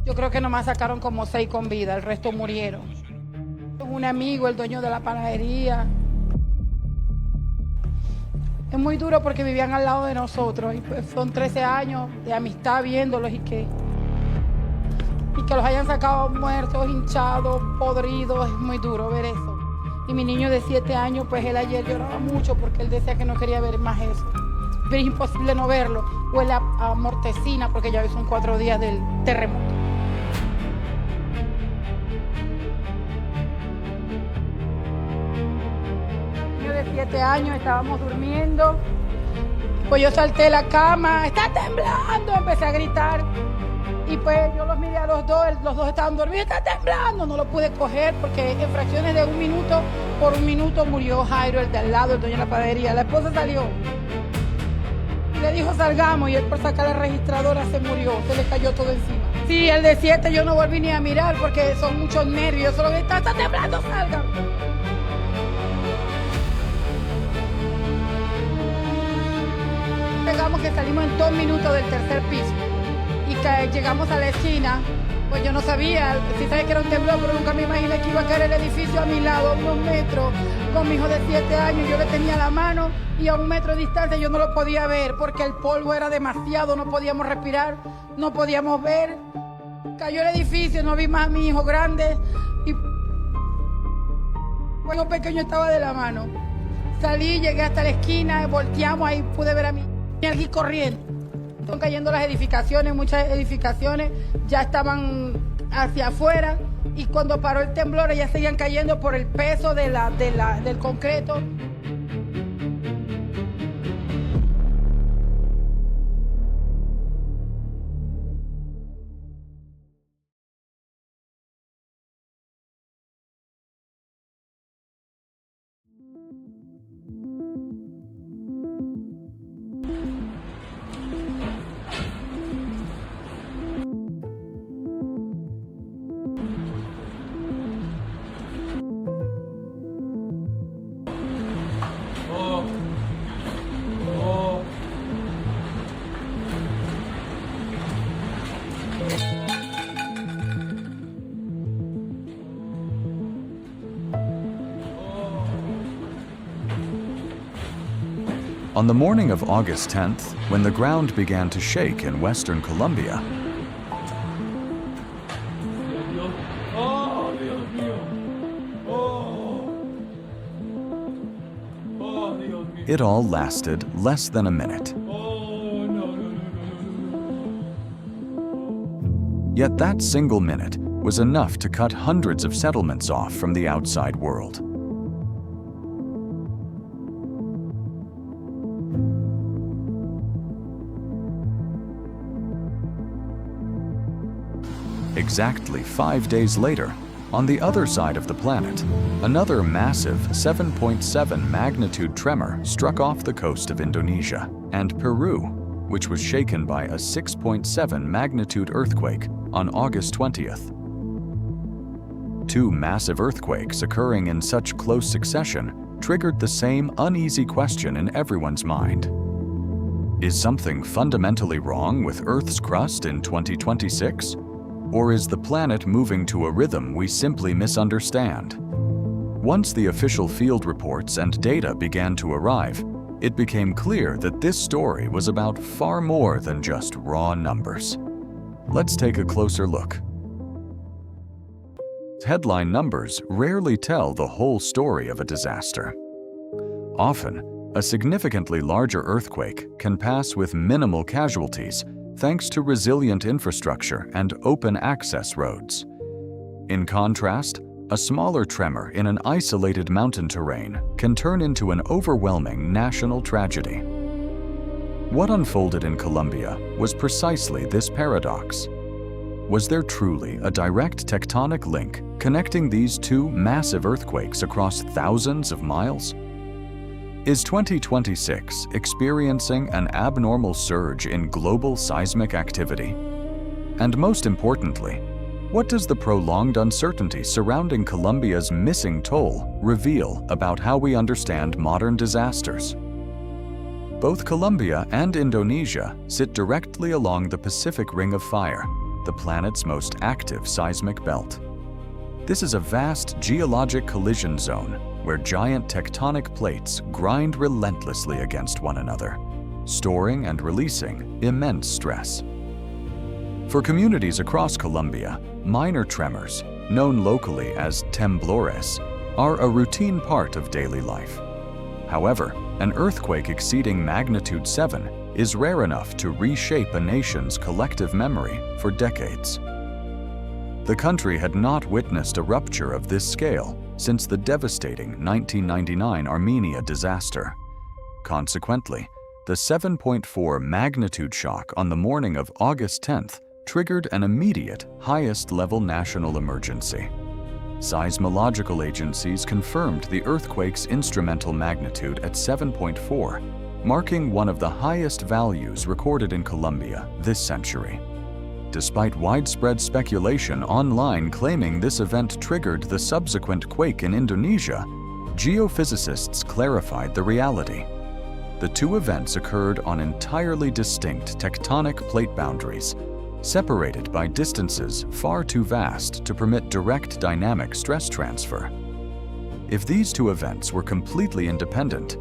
Yo creo que nomás sacaron como 6 con vida, el resto murieron. Un amigo, el dueño de la panadería. Es muy duro porque vivían al lado de nosotros y pues son 13 años de amistad viéndolos y que los hayan sacado muertos, hinchados, podridos, es muy duro ver eso. Y mi niño de 7 años, pues él ayer lloraba mucho porque él decía que no quería ver más eso. Pero es imposible no verlo. Huele a mortecina porque ya hoy son 4 días del terremoto. Niño de 7 años, estábamos durmiendo. Pues yo salté de la cama, ¡está temblando! Empecé a gritar. Y pues yo los miré a los dos estaban dormidos, ¡está temblando! No lo pude coger porque en fracciones de un minuto, por un minuto murió Jairo, el de al lado, el dueño de la panadería. La esposa salió. Y le dijo, salgamos, y él por sacar la registradora se murió, se le cayó todo encima. Sí, el de 7 yo no volví ni a mirar porque son muchos nervios, solo que está temblando, salgan. Llegamos que salimos en 2 minutos del tercer piso. Y que llegamos a la esquina, pues yo no sabía, sí sabía que era un temblor, pero nunca me imaginé que iba a caer el edificio a mi lado, a unos metros, con mi hijo de 7 años, yo le tenía la mano y a 1 metro de distancia yo no lo podía ver porque el polvo era demasiado, no podíamos respirar, no podíamos ver. Cayó el edificio, no vi más a mi hijo grande y mi hijo pequeño estaba de la mano. Salí, llegué hasta la esquina, volteamos, ahí pude ver a mi hijo aquí corriendo. Están cayendo las edificaciones, muchas edificaciones ya estaban hacia afuera y cuando paró el temblor ellas seguían cayendo por el peso del concreto. On the morning of August 10th, when the ground began to shake in western Colombia, it all lasted less than a minute. Yet that single minute was enough to cut hundreds of settlements off from the outside world. Exactly 5 days later, on the other side of the planet, another massive 7.7 magnitude tremor struck off the coast of Indonesia and Peru, which was shaken by a 6.7 magnitude earthquake on August 20th. 2 massive earthquakes occurring in such close succession triggered the same uneasy question in everyone's mind. Is something fundamentally wrong with Earth's crust in 2026? Or is the planet moving to a rhythm we simply misunderstand? Once the official field reports and data began to arrive, it became clear that this story was about far more than just raw numbers. Let's take a closer look. Headline numbers rarely tell the whole story of a disaster. Often, a significantly larger earthquake can pass with minimal casualties thanks to resilient infrastructure and open access roads. In contrast, a smaller tremor in an isolated mountain terrain can turn into an overwhelming national tragedy. What unfolded in Colombia was precisely this paradox. Was there truly a direct tectonic link connecting these 2 massive earthquakes across thousands of miles? Is 2026 experiencing an abnormal surge in global seismic activity? And most importantly, what does the prolonged uncertainty surrounding Colombia's missing toll reveal about how we understand modern disasters? Both Colombia and Indonesia sit directly along the Pacific Ring of Fire, the planet's most active seismic belt. This is a vast geologic collision zone where giant tectonic plates grind relentlessly against one another, storing and releasing immense stress. For communities across Colombia, minor tremors, known locally as temblores, are a routine part of daily life. However, an earthquake exceeding magnitude 7 is rare enough to reshape a nation's collective memory for decades. The country had not witnessed a rupture of this scale since the devastating 1999 Armenia disaster. Consequently, the 7.4 magnitude shock on the morning of August 10th triggered an immediate, highest-level national emergency. Seismological agencies confirmed the earthquake's instrumental magnitude at 7.4, marking one of the highest values recorded in Colombia this century. Despite widespread speculation online claiming this event triggered the subsequent quake in Indonesia, geophysicists clarified the reality. The two events occurred on entirely distinct tectonic plate boundaries, separated by distances far too vast to permit direct dynamic stress transfer. If these two events were completely independent,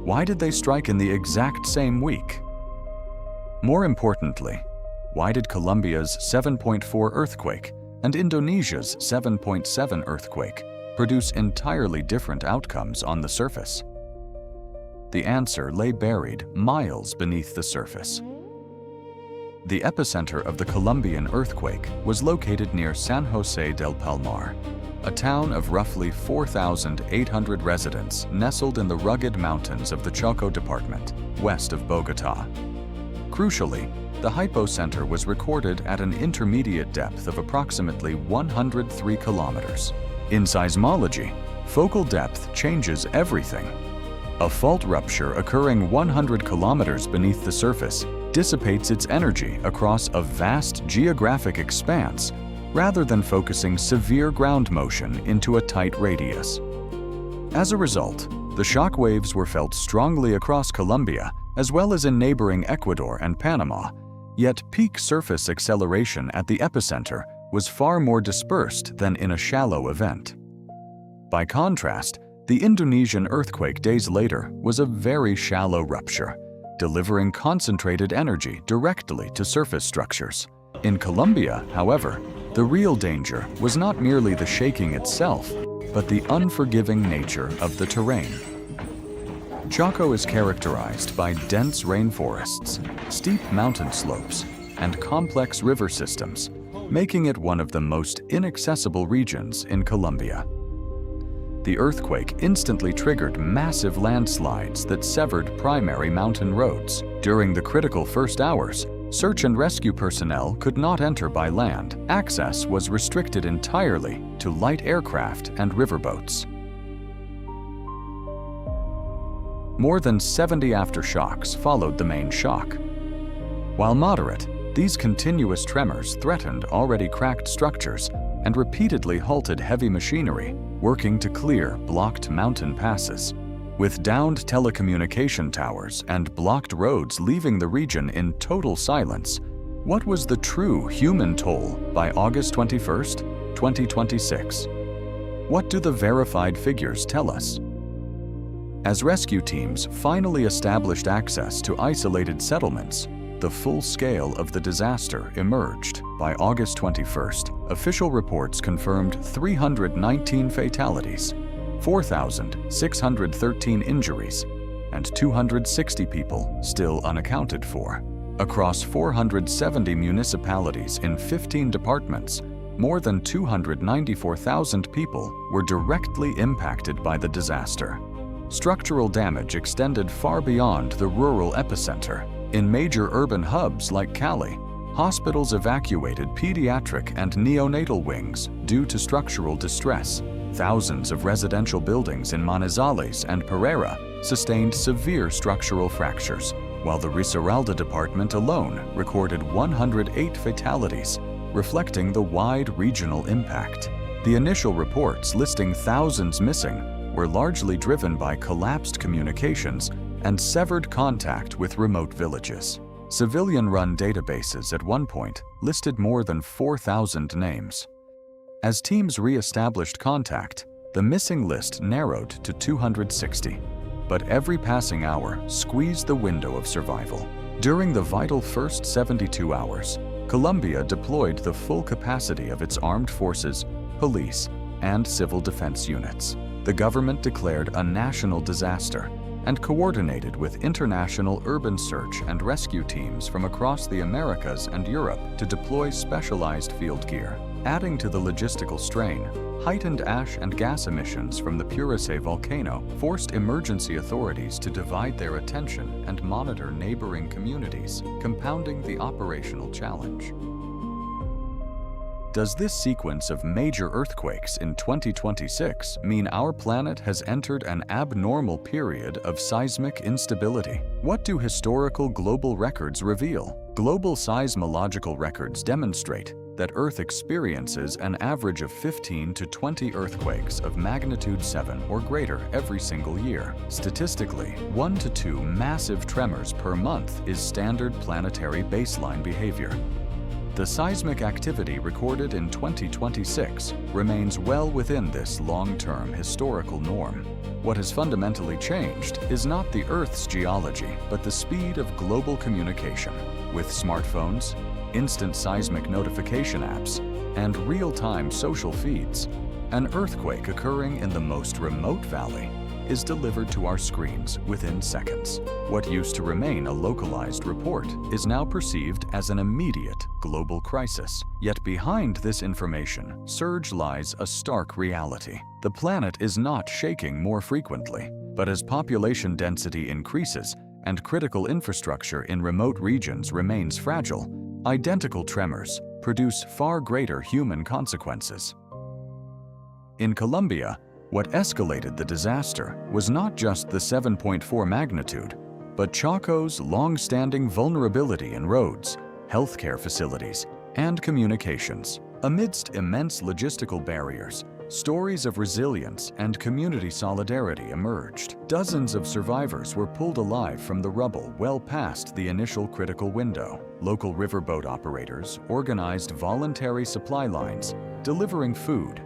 why did they strike in the exact same week? More importantly, why did Colombia's 7.4 earthquake and Indonesia's 7.7 earthquake produce entirely different outcomes on the surface? The answer lay buried miles beneath the surface. The epicenter of the Colombian earthquake was located near San Jose del Palmar, a town of roughly 4,800 residents nestled in the rugged mountains of the Choco department, west of Bogotá. Crucially, the hypocenter was recorded at an intermediate depth of approximately 103 kilometers. In seismology, focal depth changes everything. A fault rupture occurring 100 kilometers beneath the surface dissipates its energy across a vast geographic expanse rather than focusing severe ground motion into a tight radius. As a result, the shock waves were felt strongly across Colombia as well as in neighboring Ecuador and Panama, yet peak surface acceleration at the epicenter was far more dispersed than in a shallow event. By contrast, the Indonesian earthquake days later was a very shallow rupture, delivering concentrated energy directly to surface structures. In Colombia, however, the real danger was not merely the shaking itself, but the unforgiving nature of the terrain. Choco is characterized by dense rainforests, steep mountain slopes, and complex river systems, making it one of the most inaccessible regions in Colombia. The earthquake instantly triggered massive landslides that severed primary mountain roads. During the critical first hours, search and rescue personnel could not enter by land. Access was restricted entirely to light aircraft and riverboats. More than 70 aftershocks followed the main shock. While moderate, these continuous tremors threatened already cracked structures and repeatedly halted heavy machinery working to clear blocked mountain passes. With downed telecommunication towers and blocked roads leaving the region in total silence, what was the true human toll by August 21st, 2026? What do the verified figures tell us? As rescue teams finally established access to isolated settlements, the full scale of the disaster emerged. By August 21st, official reports confirmed 319 fatalities, 4,613 injuries, and 260 people still unaccounted for. Across 470 municipalities in 15 departments, more than 294,000 people were directly impacted by the disaster. Structural damage extended far beyond the rural epicenter. In major urban hubs like Cali, hospitals evacuated pediatric and neonatal wings due to structural distress. Thousands of residential buildings in Manizales and Pereira sustained severe structural fractures, while the Risaralda department alone recorded 108 fatalities, reflecting the wide regional impact. The initial reports listing thousands missing were largely driven by collapsed communications and severed contact with remote villages. Civilian-run databases at one point listed more than 4,000 names. As teams re-established contact, the missing list narrowed to 260. But every passing hour squeezed the window of survival. During the vital first 72 hours, Colombia deployed the full capacity of its armed forces, police, and civil defense units. The government declared a national disaster and coordinated with international urban search and rescue teams from across the Americas and Europe to deploy specialized field gear. Adding to the logistical strain, heightened ash and gas emissions from the Puracé volcano forced emergency authorities to divide their attention and monitor neighboring communities, compounding the operational challenge. Does this sequence of major earthquakes in 2026 mean our planet has entered an abnormal period of seismic instability? What do historical global records reveal? Global seismological records demonstrate that Earth experiences an average of 15 to 20 earthquakes of magnitude 7 or greater every single year. Statistically, 1 to 2 massive tremors per month is standard planetary baseline behavior. The seismic activity recorded in 2026 remains well within this long-term historical norm. What has fundamentally changed is not the Earth's geology, but the speed of global communication. With smartphones, instant seismic notification apps, and real-time social feeds, an earthquake occurring in the most remote valley is delivered to our screens within seconds. What used to remain a localized report is now perceived as an immediate global crisis. Yet behind this information surge lies a stark reality. The planet is not shaking more frequently, but as population density increases and critical infrastructure in remote regions remains fragile, identical tremors produce far greater human consequences. In Colombia, what escalated the disaster was not just the 7.4 magnitude, but Chaco's long-standing vulnerability in roads, healthcare facilities, and communications. Amidst immense logistical barriers, stories of resilience and community solidarity emerged. Dozens of survivors were pulled alive from the rubble well past the initial critical window. Local riverboat operators organized voluntary supply lines, delivering food,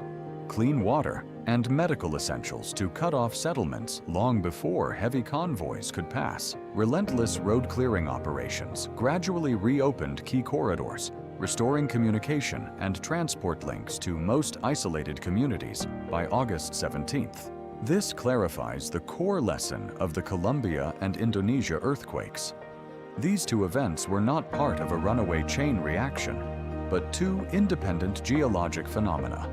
clean water, and medical essentials to cut off settlements long before heavy convoys could pass. Relentless road-clearing operations gradually reopened key corridors, restoring communication and transport links to most isolated communities by August 17th. This clarifies the core lesson of the Colombia and Indonesia earthquakes. These two events were not part of a runaway chain reaction, but two independent geologic phenomena.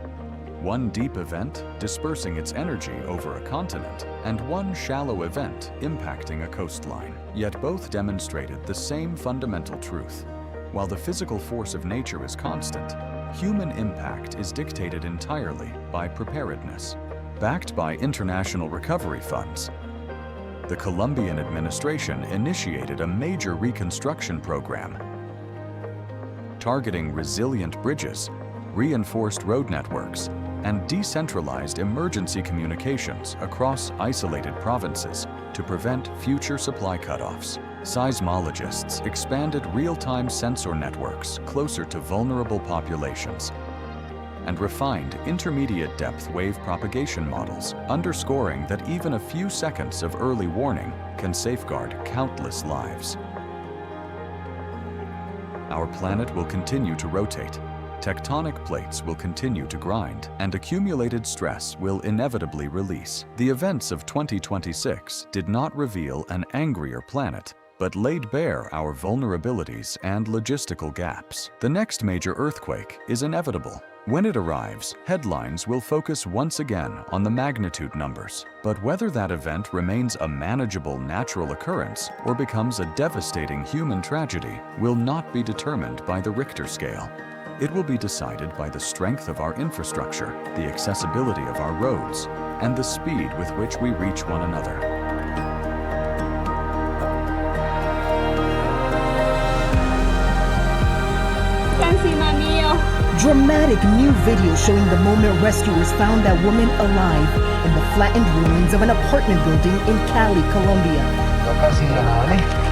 One deep event dispersing its energy over a continent, and one shallow event impacting a coastline. Yet both demonstrated the same fundamental truth. While the physical force of nature is constant, human impact is dictated entirely by preparedness. Backed by international recovery funds, the Colombian administration initiated a major reconstruction program targeting resilient bridges, reinforced road networks, and decentralized emergency communications across isolated provinces to prevent future supply cutoffs. Seismologists expanded real-time sensor networks closer to vulnerable populations and refined intermediate depth wave propagation models, underscoring that even a few seconds of early warning can safeguard countless lives. Our planet will continue to rotate. Tectonic plates will continue to grind, and accumulated stress will inevitably release. The events of 2026 did not reveal an angrier planet, but laid bare our vulnerabilities and logistical gaps. The next major earthquake is inevitable. When it arrives, headlines will focus once again on the magnitude numbers. But whether that event remains a manageable natural occurrence or becomes a devastating human tragedy will not be determined by the Richter scale. It will be decided by the strength of our infrastructure, the accessibility of our roads, and the speed with which we reach one another. Dramatic new video showing the moment rescuers found that woman alive in the flattened ruins of an apartment building in Cali, Colombia. Casi nada, ¿vale?